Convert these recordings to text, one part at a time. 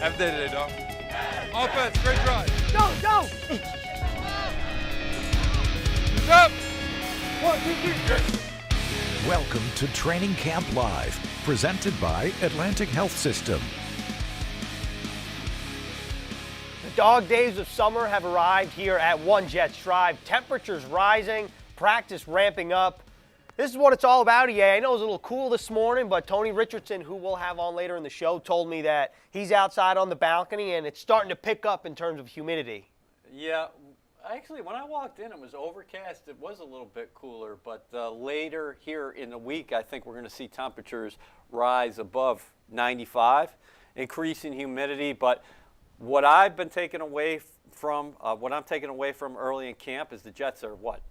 Have a day today, dog. Offense, great drive. Go! Who's up? 1, 2, 3. Welcome to Training Camp Live, presented by Atlantic Health System. The dog days of summer have arrived here at One Jets Drive. Temperatures rising, practice ramping up. This is what it's all about, EA. I know it was a little cool this morning, but Tony Richardson, who we'll have on later in the show, told me that he's outside on the balcony and it's starting to pick up in terms of humidity. Yeah, actually, when I walked in, it was overcast. It was a little bit cooler, but later here in the week, I think we're going to see temperatures rise above 95, increasing humidity. But what I've been taking away from, what I'm taking away from early in camp is the Jets are what?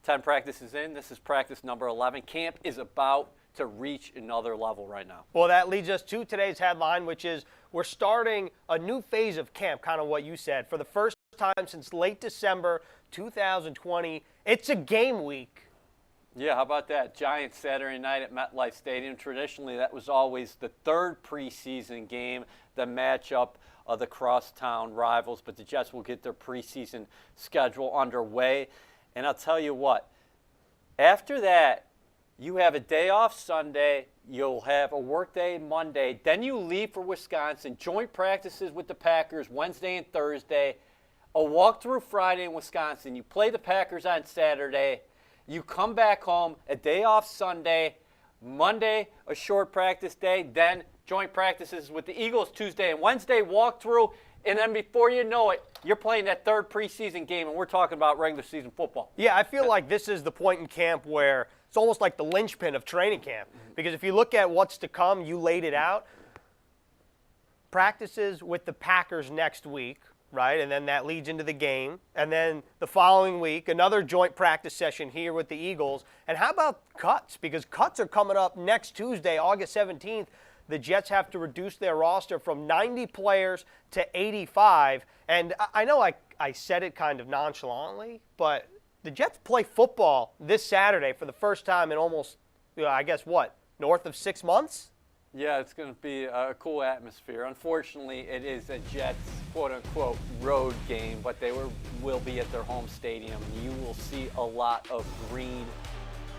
10 practices in. This is practice number 11. Camp is about to reach another level right now. Well, that leads us to today's headline, which is we're starting a new phase of camp, kind of what you said. For the first time since late December 2020, it's a game week. Yeah, how about that? Giants Saturday night at MetLife Stadium. Traditionally, that was always the third preseason game, the matchup of the crosstown rivals. But the Jets will get their preseason schedule underway. And I'll tell you what, after that, you have a day off Sunday, you'll have a work day Monday, then you leave for Wisconsin, joint practices with the Packers Wednesday and Thursday, a walkthrough Friday in Wisconsin, you play the Packers on Saturday, you come back home, a day off Sunday, Monday, a short practice day, then joint practices with the Eagles Tuesday and Wednesday, walkthrough, and then before you know it, you're playing that third preseason game, and we're talking about regular season football. Yeah, I feel like this is the point in camp where it's almost like the linchpin of training camp. Because if you look at what's to come, you laid it out. Practices with the Packers next week, right? And then that leads into the game. And then the following week, another joint practice session here with the Eagles. And how about cuts? Because cuts are coming up next Tuesday, August 17th. The Jets have to reduce their roster from 90 players to 85. And I know I said it kind of nonchalantly, but the Jets play football this Saturday for the first time in almost, I guess, what, north of 6 months? Yeah, it's going to be a cool atmosphere. Unfortunately, it is a Jets, quote-unquote, road game, but they will be at their home stadium. You will see a lot of green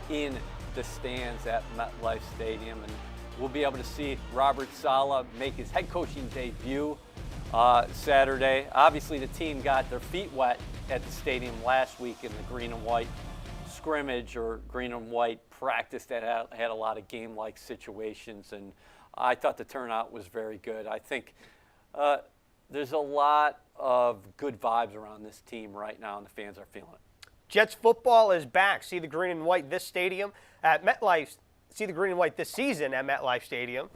in the stands at MetLife Stadium, and we'll be able to see Robert Saleh make his head coaching debut Saturday. Obviously, the team got their feet wet at the stadium last week in the green and white scrimmage or green and white practice that had a lot of game-like situations, and I thought the turnout was very good. I think there's a lot of good vibes around this team right now, and the fans are feeling it. Jets football is back. See the green and white this stadium at MetLife. See the green and white this season at MetLife Stadium,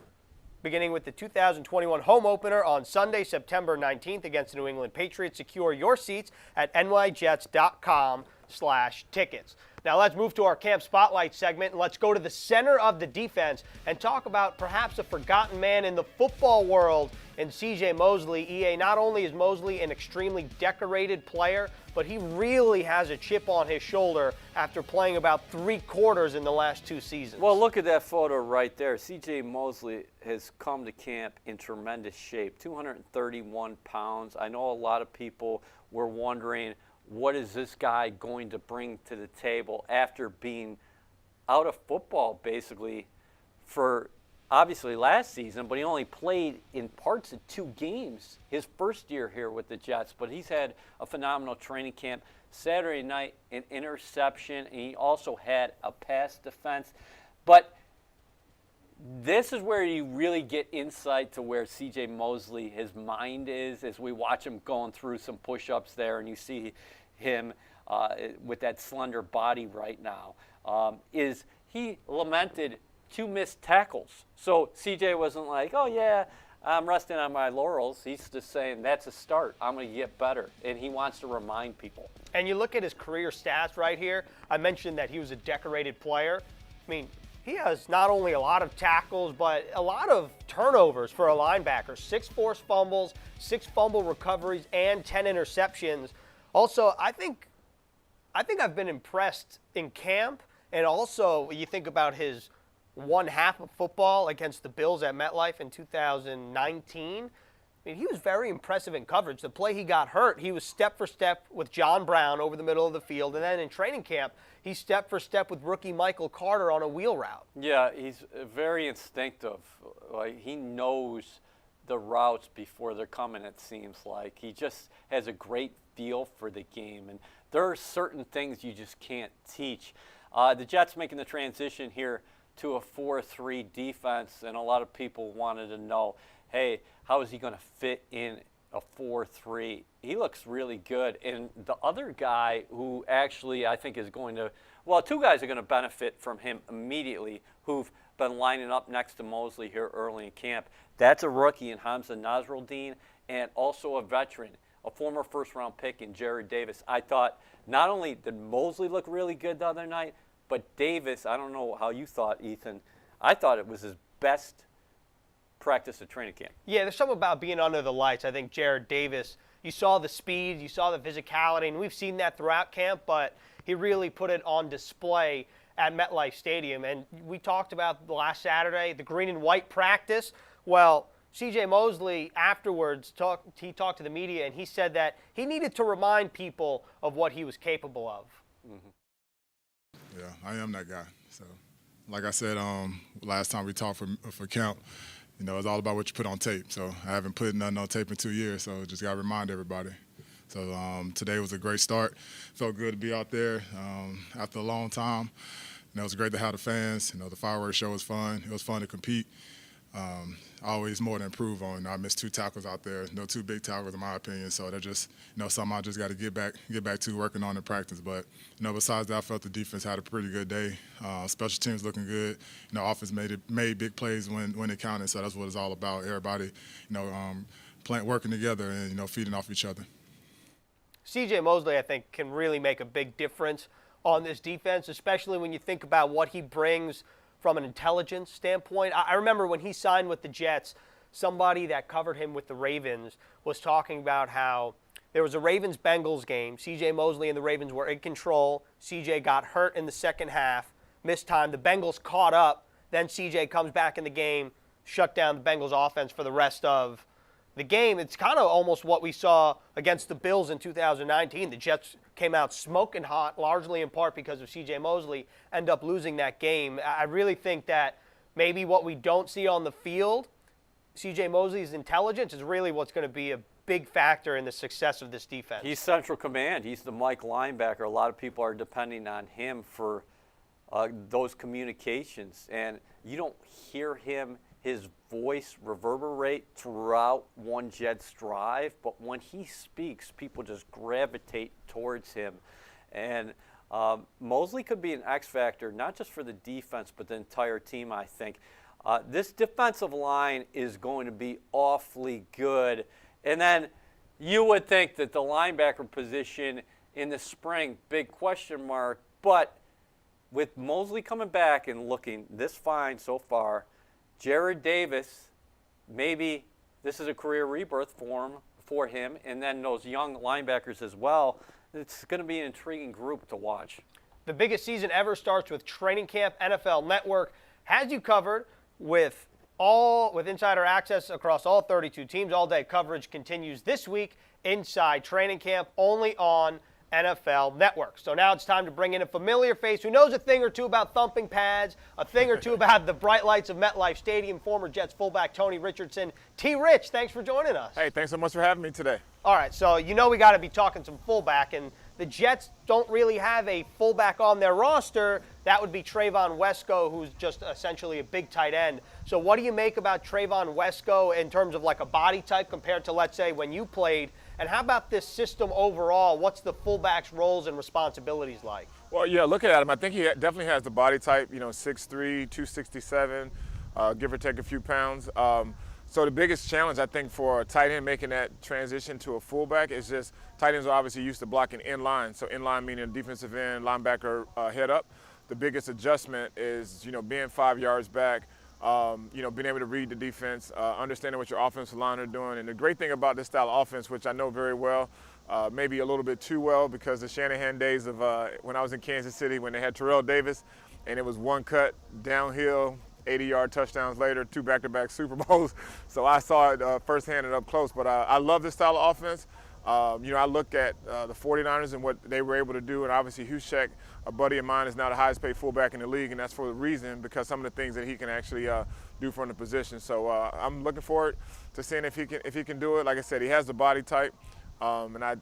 beginning with the 2021 home opener on Sunday, September 19th against the New England Patriots. Secure your seats at nyjets.com/tickets. Now let's move to our Camp Spotlight segment, and let's go to the center of the defense and talk about perhaps a forgotten man in the football world in C.J. Mosley. EA, not only is Mosley an extremely decorated player, but he really has a chip on his shoulder after playing about 3 quarters in the last 2 seasons. Well, look at that photo right there. C.J. Mosley has come to camp in tremendous shape, 231 pounds. I know a lot of people were wondering, what is this guy going to bring to the table after being out of football basically for obviously last season, but he only played in parts of 2 games his first year here with the Jets. But he's had a phenomenal training camp. Saturday night, an interception, and he also had a pass defense. But this is where you really get insight to where C.J. Mosley, his mind is, as we watch him going through some push-ups there, and you see him with that slender body right now, is he lamented 2 missed tackles. So C.J. wasn't like, oh, yeah, I'm resting on my laurels. He's just saying that's a start. I'm going to get better, and he wants to remind people. And you look at his career stats right here. I mentioned that he was a decorated player. I mean, he has not only a lot of tackles, but a lot of turnovers for a linebacker. 6 forced fumbles, 6 fumble recoveries, and 10 interceptions. Also, I think I've been impressed in camp, and also you think about his one half of football against the Bills at MetLife in 2019. I mean, he was very impressive in coverage. The play he got hurt, he was step for step with John Brown over the middle of the field. And then in training camp, he's step for step with rookie Michael Carter on a wheel route. Yeah, he's very instinctive. Like, he knows the routes before they're coming, it seems like. He just has a great feel for the game. And there are certain things you just can't teach. The Jets making the transition here to a 4-3 defense, and a lot of people wanted to know, hey, how is he going to fit in a 4-3? He looks really good. And the other guy who actually I think is going to, well, two guys are going to benefit from him immediately who've been lining up next to Mosley here early in camp. That's a rookie in Hamza Nasruddin, and also a veteran, a former first-round pick in Jared Davis. I thought not only did Mosley look really good the other night, but Davis, I don't know how you thought, Ethan, I thought it was his best practice at training camp. Yeah, there's something about being under the lights. I think Jared Davis, you saw the speed, you saw the physicality, and we've seen that throughout camp, but he really put it on display at MetLife Stadium. And we talked about last Saturday, the green and white practice. Well, C.J. Mosley afterwards talked to the media, and he said that he needed to remind people of what he was capable of. Yeah, I am that guy. So, like I said, last time we talked for camp, you know, it's all about what you put on tape. So I haven't put nothing on tape in 2 years, so just got to remind everybody. So today was a great start. Felt good to be out there after a long time. You know, it was great to have the fans. You know, the fireworks show was fun. It was fun to compete. Always more to improve on. I missed 2 tackles out there. No 2 big tackles in my opinion. So they're just, you know, something I just got to get back to working on in practice. But, you know, besides that, I felt the defense had a pretty good day. Special teams looking good. You know, offense made big plays when it counted. So that's what it's all about. Everybody, you know, working together and, you know, feeding off each other. C.J. Mosley, I think, can really make a big difference on this defense, especially when you think about what he brings from an intelligence standpoint. I remember when he signed with the Jets, somebody that covered him with the Ravens was talking about how there was a Ravens-Bengals game. C.J. Mosley and the Ravens were in control. C.J. got hurt in the second half, missed time. The Bengals caught up. Then C.J. comes back in the game, shut down the Bengals offense for the rest of the game. It's kind of almost what we saw against the Bills in 2019. The Jets came out smoking hot, largely in part because of C.J. Mosley, end up losing that game. I really think that maybe what we don't see on the field, C.J. Mosley's intelligence is really what's going to be a big factor in the success of this defense. He's central command. He's the Mike linebacker. A lot of people are depending on him for those communications. And you don't hear his voice reverberate throughout one Jets drive, but when he speaks, people just gravitate towards him. And Mosley could be an X factor, not just for the defense, but the entire team, I think. This defensive line is going to be awfully good. And then you would think that the linebacker position in the spring, big question mark, but with Mosley coming back and looking this fine so far, Jared Davis, maybe this is a career rebirth for him, and then those young linebackers as well. It's going to be an intriguing group to watch. The biggest season ever starts with training camp. NFL Network has you covered with insider access across all 32 teams. All-day coverage continues this week inside training camp, only on NFL Network. So now it's time to bring in a familiar face who knows a thing or two about thumping pads, a thing or two about the bright lights of MetLife Stadium, former Jets fullback Tony Richardson. T-Rich, thanks for joining us. Hey, thanks so much for having me today. All right, so you know we got to be talking some fullback, and the Jets don't really have a fullback on their roster. That would be Trayvon Wesco, who's just essentially a big tight end. So what do you make about Trayvon Wesco in terms of like a body type compared to, let's say, when you played? And how about this system overall? What's the fullback's roles and responsibilities like? Well, yeah, looking at him, I think he definitely has the body type, 6'3", 267, give or take a few pounds. So the biggest challenge, I think, for a tight end making that transition to a fullback is just tight ends are obviously used to blocking in line. So in line meaning defensive end, linebacker head up. The biggest adjustment is, being 5 yards back, being able to read the defense, understanding what your offensive line are doing. And the great thing about this style of offense, which I know very well, maybe a little bit too well because the Shanahan days of when I was in Kansas City when they had Terrell Davis and it was one cut downhill, 80-yard touchdowns later, 2 back-to-back Super Bowls. So I saw it firsthand and up close. But I love this style of offense. I look at the 49ers and what they were able to do, and obviously Juszczyk, a buddy of mine, is now the highest paid fullback in the league, and that's for a reason, because some of the things that he can actually do from the position. So I'm looking forward to seeing if he can do it. Like I said, he has the body type, and I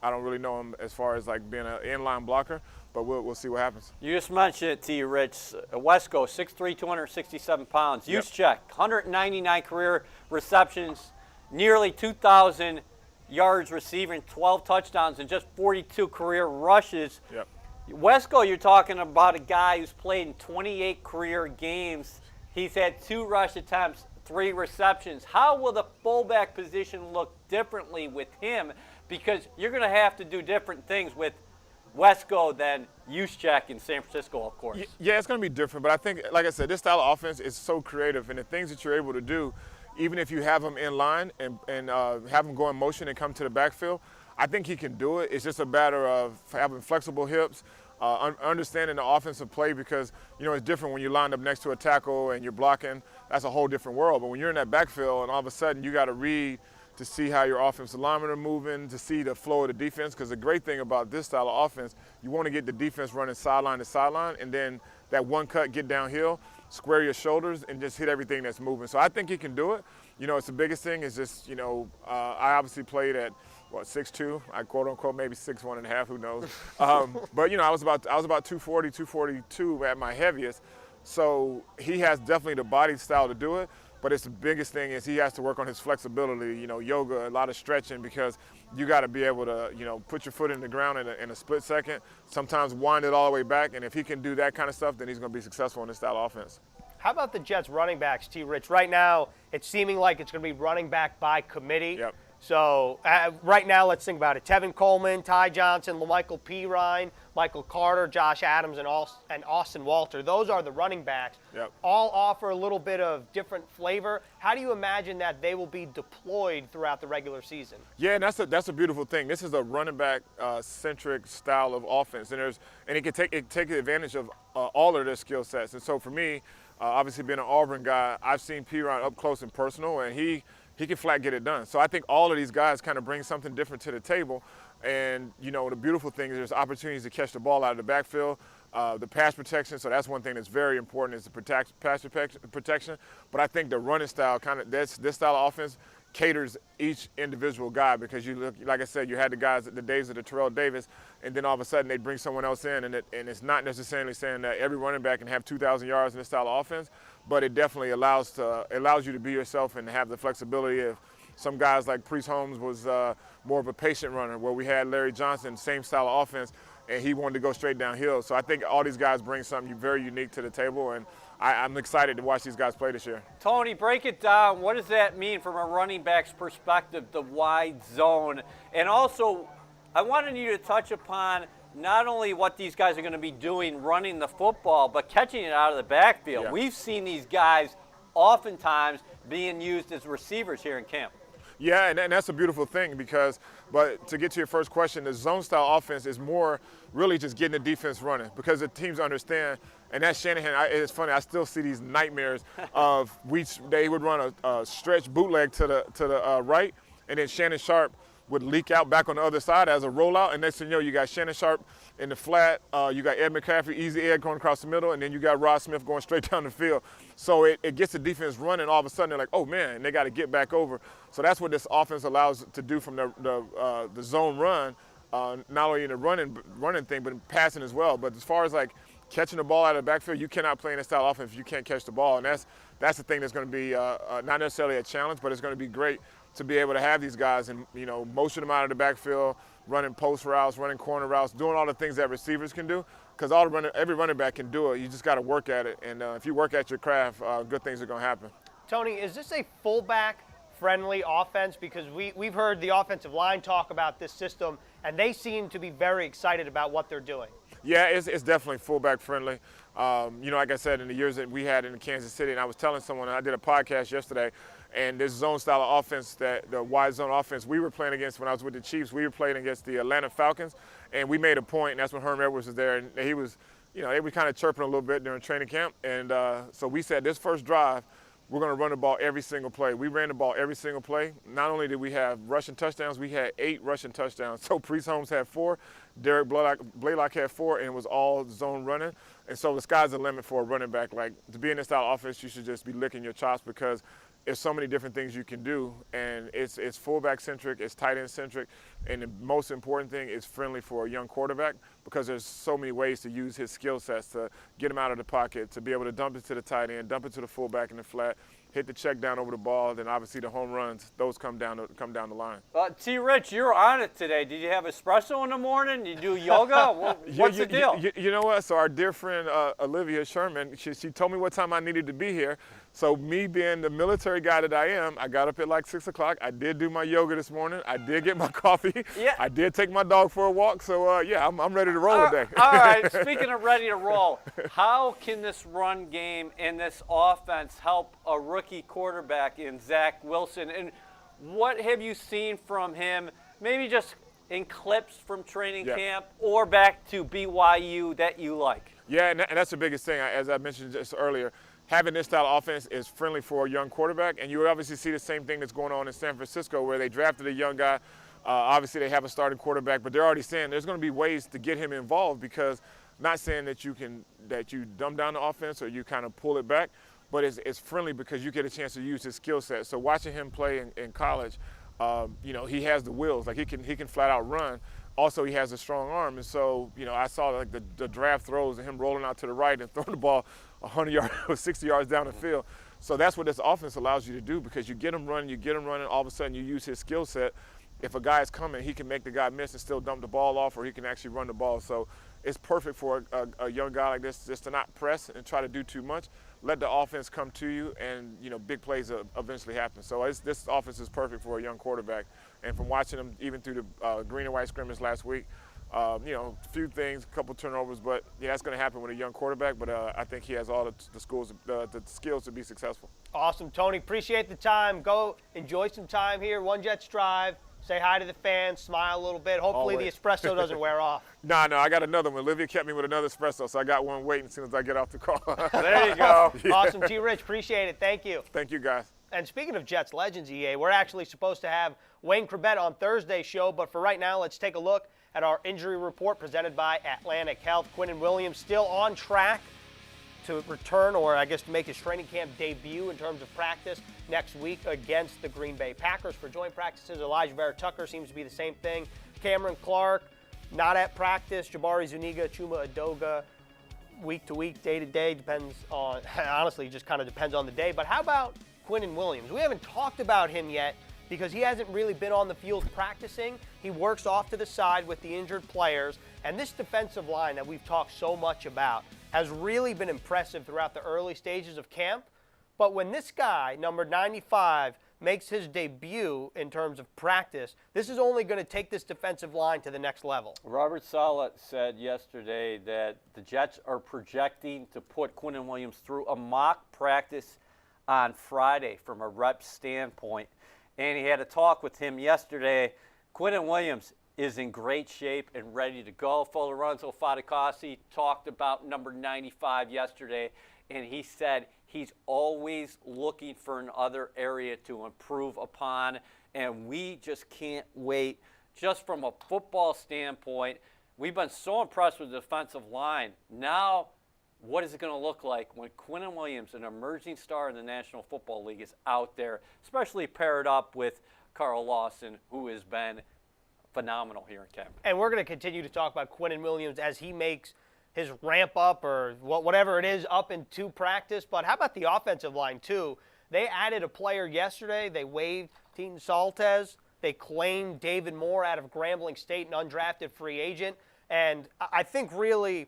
don't really know him as far as like being an inline blocker, but we'll see what happens. You just mentioned it to you, Rich. Wesco, 6'3", 267 pounds. Yep. Juszczyk, 199 career receptions, nearly 2,000 yards receiving, 12 touchdowns, and just 42 career rushes. Yep. Wesco, you're talking about a guy who's played in 28 career games. He's had 2 rush attempts, 3 receptions. How will the fullback position look differently with him? Because you're going to have to do different things with Wesco than Juszczyk in San Francisco, of course. Yeah, it's going to be different, but I think, like I said, this style of offense is so creative, and the things that you're able to do, even if you have him in line and have him go in motion and come to the backfield, I think he can do it. It's just a matter of having flexible hips, understanding the offensive play, because, it's different when you're lined up next to a tackle and you're blocking. That's a whole different world. But when you're in that backfield and all of a sudden you got to read to see how your offensive linemen are moving, to see the flow of the defense, because the great thing about this style of offense, you want to get the defense running sideline to sideline, and then that one cut, get downhill, square your shoulders, and just hit everything that's moving. So I think he can do it. It's the biggest thing is just, I obviously played at, 6'2", I quote unquote maybe 6'1.5", who knows. But I was about 240, 242 at my heaviest. So he has definitely the body style to do it. But it's the biggest thing is he has to work on his flexibility, yoga, a lot of stretching, because you got to be able to, put your foot in the ground in a split second, sometimes wind it all the way back. And if he can do that kind of stuff, then he's going to be successful in this style of offense. How about the Jets running backs, T. Rich? Right now, it's seeming like it's going to be running back by committee. Yep. So right now, let's think about it. Tevin Coleman, Ty Johnson, LaMichael Pirine, Michael Carter, Josh Adams, and Austin Walter. Those are the running backs. Yep. All offer a little bit of different flavor. How do you imagine that they will be deployed throughout the regular season? Yeah, and that's a beautiful thing. This is a running back centric style of offense, and it can take advantage of all of their skill sets. And so for me, obviously being an Auburn guy, I've seen Pirine up close and personal, and he can flat get it done. So I think all of these guys kind of bring something different to the table. And, the beautiful thing is there's opportunities to catch the ball out of the backfield, the pass protection. So that's one thing that's very important is the pass protection. But I think the running style, this style of offense caters each individual guy, because you look, like I said, you had the guys at the days of the Terrell Davis, and then all of a sudden they bring someone else in, and it's not necessarily saying that every running back can have 2,000 yards in this style of offense, but it definitely allows you to be yourself and have the flexibility of some guys like Priest Holmes was more of a patient runner, where we had Larry Johnson, same style of offense, and he wanted to go straight downhill. So I think all these guys bring something very unique to the table, and I'm excited to watch these guys play this year. Tony, break it down. What does that mean from a running back's perspective, the wide zone? And also, I wanted you to touch upon not only what these guys are going to be doing running the football, but catching it out of the backfield. Yeah. We've seen these guys oftentimes being used as receivers here in camp. Yeah, and that's a beautiful thing, but to get to your first question, the zone style offense is more really just getting the defense running, because the teams understand, and that's Shanahan. It's funny, I still see these nightmares of they would run a stretch bootleg to the right, and then Shannon Sharp would leak out back on the other side as a rollout, and next thing you know, you got Shannon Sharp in the flat, you got Ed McCaffrey, easy Ed going across the middle, and then you got Rod Smith going straight down the field. So it gets the defense running. All of a sudden, they're like, oh man, they got to get back over. So that's what this offense allows to do from the zone run, not only in the running thing, but in passing as well. But as far as like catching the ball out of the backfield, you cannot play in this style of offense if you can't catch the ball, and that's the thing that's going to be not necessarily a challenge, but it's going to be great to be able to have these guys and motion them out of the backfield, running post routes, running corner routes, doing all the things that receivers can do, because every running back can do it. You just got to work at it, and if you work at your craft, good things are going to happen. Tony, is this a fullback-friendly offense? Because we've heard the offensive line talk about this system, and they seem to be very excited about what they're doing. Yeah, it's definitely fullback friendly. Like I said, in the years that we had in Kansas City, and I was telling someone, I did a podcast yesterday, and this zone style of offense, the wide zone offense we were playing against when I was with the Chiefs, we were playing against the Atlanta Falcons, and we made a point, and that's when Herm Edwards was there, and he was they were kind of chirping a little bit during training camp. And so we said this first drive, we're going to run the ball every single play. We ran the ball every single play. Not only did we have rushing touchdowns, we had 8 rushing touchdowns. So Priest Holmes had 4, Derek Blaylock had 4, and it was all zone running. And so the sky's the limit for a running back. Like, to be in this style of offense, you should just be licking your chops because there's so many different things you can do, and it's fullback centric, it's tight end centric, and the most important thing is friendly for a young quarterback because there's so many ways to use his skill sets to get him out of the pocket, to be able to dump it to the tight end, dump it to the fullback in the flat, hit the check down over the ball, then obviously the home runs, those come down the line. T. Rich, you're on it today. Did you have espresso in the morning? You do yoga? What's the deal? You know what? So our dear friend Olivia Sherman, she told me what time I needed to be here. So me being the military guy that I am, I got up at like 6 o'clock. I did do my yoga this morning. I did get my coffee. Yeah. I did take my dog for a walk. So yeah, I'm ready to roll today. All right. Speaking of ready to roll, how can this run game and this offense help a rookie quarterback in Zach Wilson? And what have you seen from him? Maybe just in clips from training camp or back to BYU that you like? Yeah, and that's the biggest thing. As I mentioned just earlier, having this style of offense is friendly for a young quarterback, and you obviously see the same thing that's going on in San Francisco where they drafted a young guy. Obviously, they have a starting quarterback, but they're already saying there's going to be ways to get him involved because not saying that you dumb down the offense or you kind of pull it back, but it's friendly because you get a chance to use his skill set. So watching him play in college, he has the wheels. Like he can flat out run. Also, he has a strong arm, and so I saw like the draft throws and him rolling out to the right and throwing the ball 100 yards or 60 yards down the field. So that's what this offense allows you to do because you get him running, all of a sudden you use his skill set. If a guy is coming, he can make the guy miss and still dump the ball off, or he can actually run the ball. So it's perfect for a young guy like this just to not press and try to do too much. Let the offense come to you, and big plays eventually happen. So this offense is perfect for a young quarterback. And from watching him even through the green and white scrimmage last week, a few things, a couple turnovers, but that's going to happen with a young quarterback. But I think he has all the skills to be successful. Awesome, Tony. Appreciate the time. Go enjoy some time here. One Jets Drive. Say hi to the fans. Smile a little bit. Hopefully Always. the espresso doesn't wear off. No, I got another one. Olivia kept me with another espresso, so I got one waiting as soon as I get off the call. There you go. Awesome, T. Rich. Appreciate it. Thank you. Thank you, guys. And speaking of Jets legends, EA, we're actually supposed to have Wayne Corbett on Thursday's show, but for right now, let's take a look at our injury report presented by Atlantic Health. Quinnen Williams still on track to return, or I guess to make his training camp debut in terms of practice next week against the Green Bay Packers for joint practices. Elijah Vera-Tucker seems to be the same thing. Cameron Clark, not at practice. Jabari Zuniga, Chuma Adoga, week to week, day to day, depends on, honestly, just kind of depends on the day. But how about Quinnen Williams? We haven't talked about him yet because he hasn't really been on the field practicing. He works off to the side with the injured players. And this defensive line that we've talked so much about has really been impressive throughout the early stages of camp. But when this guy, number 95, makes his debut in terms of practice, this is only going to take this defensive line to the next level. Robert Saleh said yesterday that the Jets are projecting to put Quinnen Williams through a mock practice on Friday from a rep standpoint. And he had a talk with him yesterday. Quinnen Williams is in great shape and ready to go. Lorenzo Fadicasi talked about number 95 yesterday, and he said he's always looking for another area to improve upon, and we just can't wait. Just from a football standpoint, we've been so impressed with the defensive line. Now, what is it going to look like when Quinnen Williams, an emerging star in the National Football League, is out there, especially paired up with Carl Lawson, who has been phenomenal here in camp. And we're going to continue to talk about Quinnen Williams as he makes his ramp up or whatever it is up into practice. But how about the offensive line, too? They added a player yesterday. They waived Teton Saltez. They claimed David Moore out of Grambling State, an undrafted free agent. And I think really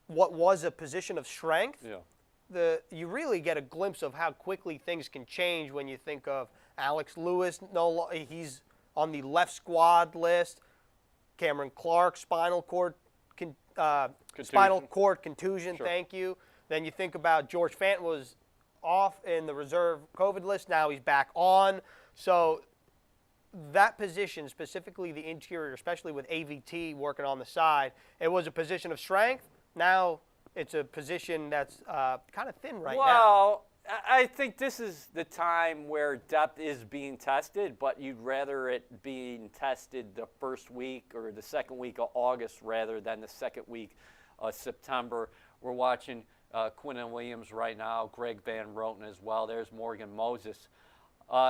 what was a position of strength, you really get a glimpse of how quickly things can change when you think of Alex Lewis. He's on the left squad list. Cameron Clark, spinal cord contusion, Sure. Thank you. Then you think about George Fant was off in the reserve COVID list. Now he's back on. So that position, specifically the interior, especially with AVT working on the side, it was a position of strength. Now it's a position that's kind of thin right now. Well, I think this is the time where depth is being tested, but you'd rather it being tested the first week or the second week of August rather than the second week of September. We're watching Quinnen Williams right now, Greg Van Roten as well. There's Morgan Moses.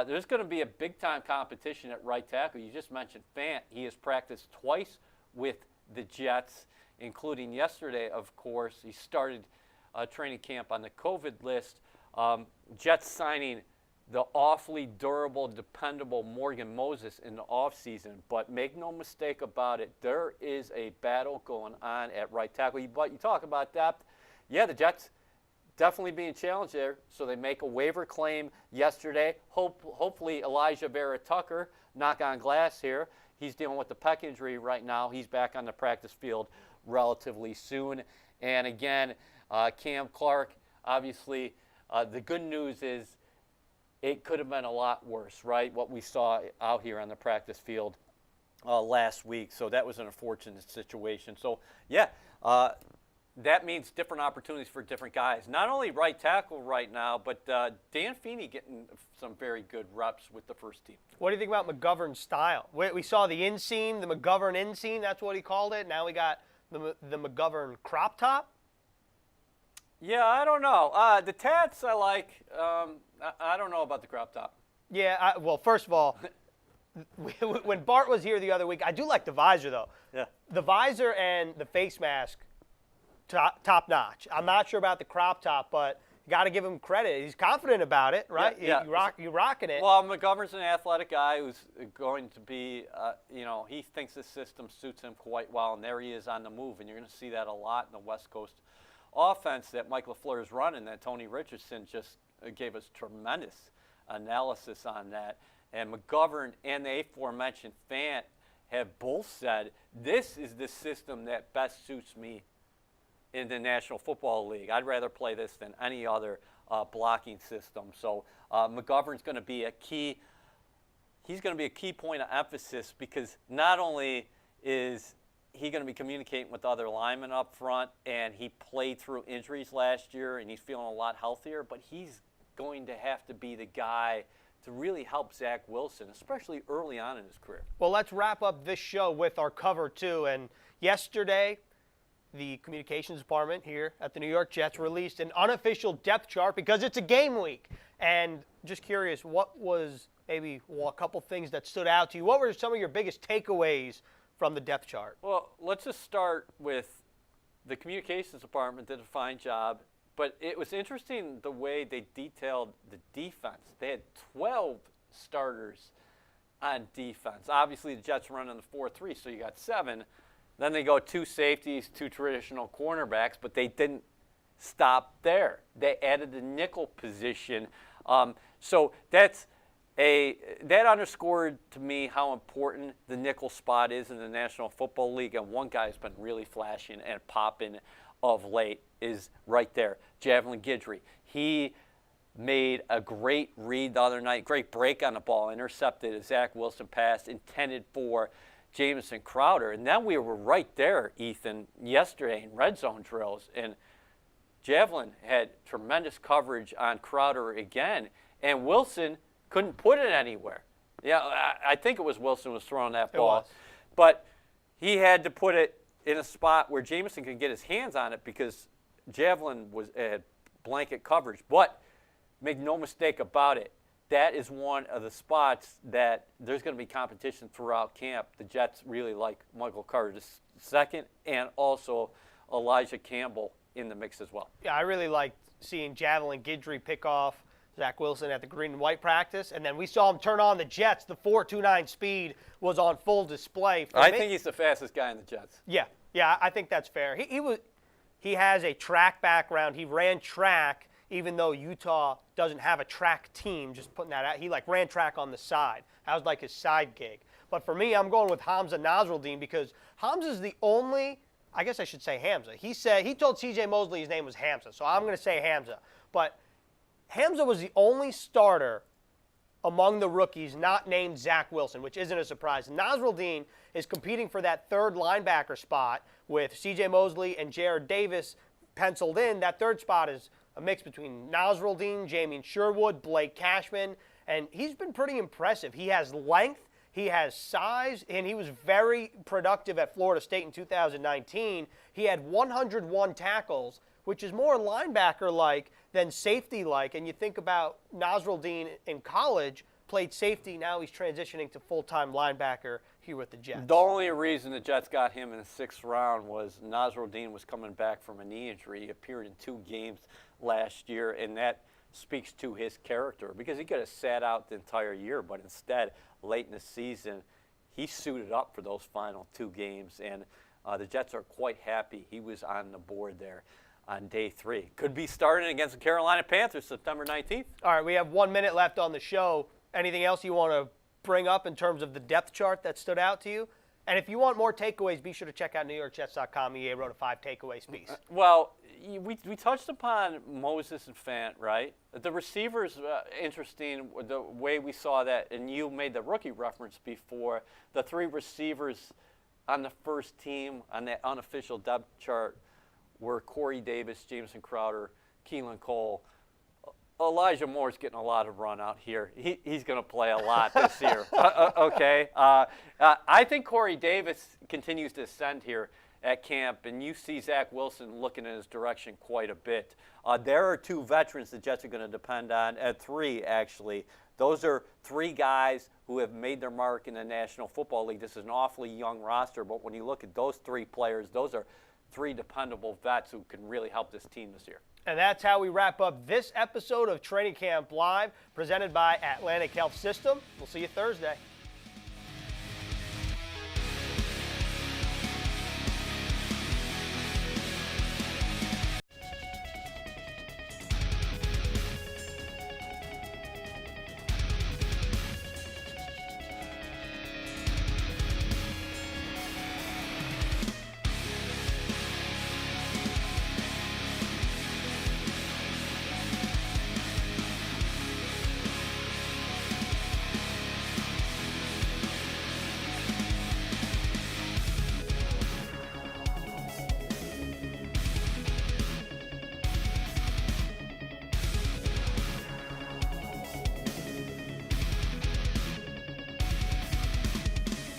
There's going to be a big-time competition at right tackle. You just mentioned Fant. He has practiced twice with the Jets, including yesterday, of course. He started training camp on the COVID list. Jets signing the awfully durable, dependable Morgan Moses in the offseason. But make no mistake about it, there is a battle going on at right tackle. But you talk about depth. Yeah, the Jets definitely being challenged there. So they make a waiver claim yesterday. Hopefully Elijah Vera-Tucker, knock on glass here. He's dealing with the pec injury right now. He's back on the practice field relatively soon. And again, Cam Clark, obviously, the good news is it could have been a lot worse, right? What we saw out here on the practice field last week. So that was an unfortunate situation. So, yeah, that means different opportunities for different guys. Not only right tackle right now, but Dan Feeney getting some very good reps with the first team. What do you think about McGovern's style? We saw the inseam, the McGovern inseam. That's what he called it. Now we got the McGovern crop top. Yeah, I don't know. The tats I like. I don't know about the crop top. Yeah, well, first of all, when Bart was here the other week, I do like the visor, though. Yeah. The visor and the face mask, top notch. I'm not sure about the crop top, but you got to give him credit. He's confident about it, right? Yeah. You're rocking it. Well, McGovern's an athletic guy who's going to be, he thinks the system suits him quite well, and there he is on the move, and you're going to see that a lot in the West Coast offense that Mike LaFleur is running, that Tony Richardson just gave us tremendous analysis on that. And McGovern and the aforementioned Fant have both said, this is the system that best suits me in the National Football League. I'd rather play this than any other blocking system. So McGovern's going to be he's going to be a key point of emphasis, because not only is he's going to be communicating with other linemen up front, and he played through injuries last year, and he's feeling a lot healthier, but he's going to have to be the guy to really help Zach Wilson, especially early on in his career. Well, let's wrap up this show with our cover, too. And yesterday, the communications department here at the New York Jets released an unofficial depth chart because it's a game week. And just curious, what was maybe a couple things that stood out to you? What were some of your biggest takeaways from the depth chart? Well, let's just start with the communications department did a fine job, but it was interesting the way they detailed the defense. They had 12 starters on defense. Obviously, the Jets run in the 4-3, so you got 7. Then they go 2 safeties, 2 traditional cornerbacks, but they didn't stop there. They added the nickel position. So that underscored to me how important the nickel spot is in the National Football League. And one guy who's been really flashing and popping of late is right there, Javelin Guidry. He made a great read the other night, great break on the ball, intercepted a Zach Wilson pass intended for Jamison Crowder. And then we were right there, Ethan, yesterday in red zone drills. And Javelin had tremendous coverage on Crowder again. And Wilson couldn't put it anywhere. Yeah, I think it was Wilson was throwing that ball. But he had to put it in a spot where Jamison could get his hands on it because Javelin had blanket coverage. But make no mistake about it, that is one of the spots that there's going to be competition throughout camp. The Jets really like Michael Carter II and also Elijah Campbell in the mix as well. Yeah, I really liked seeing Javelin Guidry pick off Zach Wilson at the green and white practice, and then we saw him turn on the Jets. The 4.29 speed was on full display. I think he's the fastest guy in the Jets. Yeah, I think that's fair. He has a track background. He ran track, even though Utah doesn't have a track team. Just putting that out, he ran track on the side. That was like his side gig. But for me, I'm going with Hamza Nasruddin because Hamza's the only. I guess I should say Hamza. He told C.J. Mosley his name was Hamza, so I'm going to say Hamza. But Hamza was the only starter among the rookies not named Zach Wilson, which isn't a surprise. Nasruddin is competing for that third linebacker spot with C.J. Mosley and Jared Davis penciled in. That third spot is a mix between Nasruddin, Jamien Sherwood, Blake Cashman, and he's been pretty impressive. He has length, he has size, and he was very productive at Florida State in 2019. He had 101 tackles, which is more linebacker-like than safety-like. And you think about Nasruddin in college, played safety, now he's transitioning to full-time linebacker here with the Jets. The only reason the Jets got him in the 6th round was Nasruddin was coming back from a knee injury. He appeared in 2 games last year, and that speaks to his character because he could have sat out the entire year, but instead, late in the season, he suited up for those final 2 games, and the Jets are quite happy he was on the board there on day 3. Could be starting against the Carolina Panthers September 19th. All right, we have 1 minute left on the show. Anything else you want to bring up in terms of the depth chart that stood out to you? And if you want more takeaways, be sure to check out NewYorkJets.com. EA wrote a 5 takeaways piece. Well, we touched upon Moses and Fant, right? The receivers, interesting, the way we saw that, and you made the rookie reference before, the 3 receivers on the first team on that unofficial depth chart were Corey Davis, Jameson Crowder, Keelan Cole. Elijah Moore's getting a lot of run out here. He's going to play a lot this year. Okay. I think Corey Davis continues to ascend here at camp, and you see Zach Wilson looking in his direction quite a bit. There are 2 veterans the Jets are going to depend on, 3 actually. Those are 3 guys who have made their mark in the National Football League. This is an awfully young roster, but when you look at those 3 players, those are 3 dependable vets who can really help this team this year. And that's how we wrap up this episode of Training Camp Live, presented by Atlantic Health System. We'll see you Thursday.